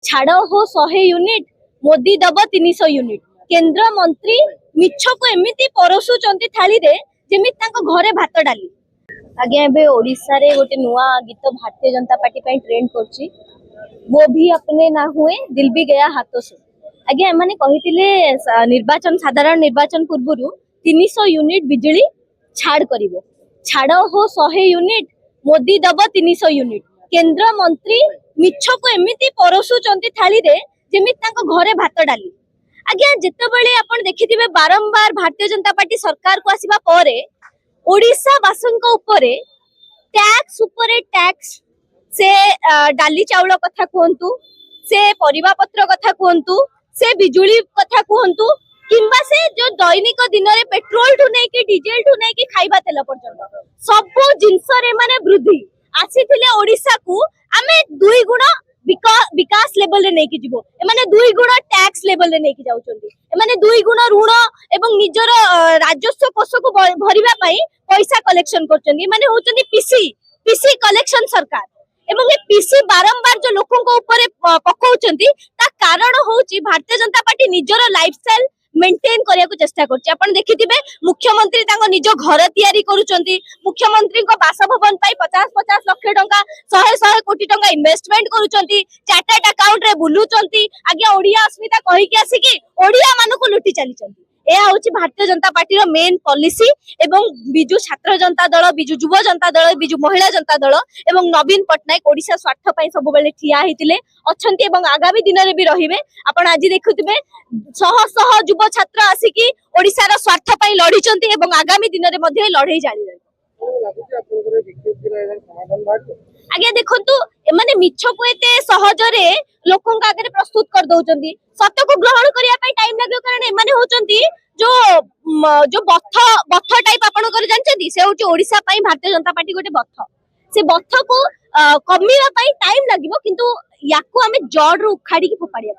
छाड़ हो 100 यूनिट मोदी दब 300 यूनिट केंद्र मंत्री मिछ को एमती परसुचंती थाली रे जेमिति घरे भात डाली। आज्ञा एबे ओडिसा रे गोटे नुआ गीत भारतीय जनता पार्टी पे ट्रेंड करछि, वो भी अपने ना हुए दिल भी गया हाथों से। आज्ञा एमाने कहिथिले निर्वाचन साधारण निर्वाचन पूर्वरु 300 यूनिट बिजली छाड़ करिवे। छाड़ हो 100 यूनिट मोदी दब 300 यूनिट केंद्र मंत्री मिछ को एमिति परसुचंती थाली रे जेमिति घरे भात डाली। आज्ञा जेतेबेले आपण देखिथिबे बारंबार भारतीय जनता पार्टी सरकार को आसीबा परे ओडिसा वासनक उपरे टैक्स उपरे टैक्स से डाली चाउल कथा कहतु, से परिबा पत्र कथा कहतु, से बिजुली कथा कहतु, किंबा से जो दैनिक दिन रे पेट्रोल ठु नै कि डीजल ठु नै कि खाइबा तेल पर्यंत सब जिंस रे माने वृद्धि आसीथिले ओडिसा को आमे दुई गुण विकास लेवल रे नै कि जिवो। एमाने दुई गुण टैक्स लेवल रे नै कि जाउचंदी। एमाने दुई गुण ऋण एवं निजर राजस्व कोष को भरिबा पई पैसा कलेक्शन करचंदी। एमाने होचंदी पीसी कलेक्शन सरकार। एवं पीसी बारंबार जो लोकों को ऊपर पकाउचंदी ता कारण होची भारतीय जनता पार्टी निजर लाइफस्टाइल मेंटेन करिया को चेष्टा करछि। आपण देखिथिबे मुख्यमंत्री तांको निज घर तयारी करूचंदी। मुख्यमंत्री को बासभवन पाई 50-50 लाख टंका 100 कोटी टंका इन्वेस्टमेंट करूचंदी। चार्टर्ड अकाउंट रे बुलुचंती। आज्ञा ओडिया अस्मिता कहि के आसी कि ओडिया मानको लुटी चलीचंदी। यह होची भारतीय जनता पार्टी रो मेन पॉलिसी। एवं बिजु छात्र जनता दल, बिजु युव जनता दल, बिजु महिला जनता दल एवं नवीन पटनायक ओडिशा स्वार्थ पई सब बेले ठिया हितिले अछंती एवं आगामी दिन रे भी रहिबे। आपण आज देखुथिबे शह शह युव छात्र आसिकी ओडिसा रो स्वार्थ पई लढिचंती एवं आगामी दिन रे मध्ये लढाई जारी रही। आगे देखंतु एमाने मिछ को एते सहजरे लोकन आगे प्रस्तुत कर दउचंदी। सत्य को ग्रहण करिया पई टाइम लागो कारण एमाने होचंती जो बथ टाइप आपण कर जानचंदी से होची ओडिसा पई भारतीय जनता पार्टी गोटे बथ। से बथ को कमिया पई टाइम लागिवो किंतु याकू हमें जड़ रो उखाड़ी की फोपाड़िया।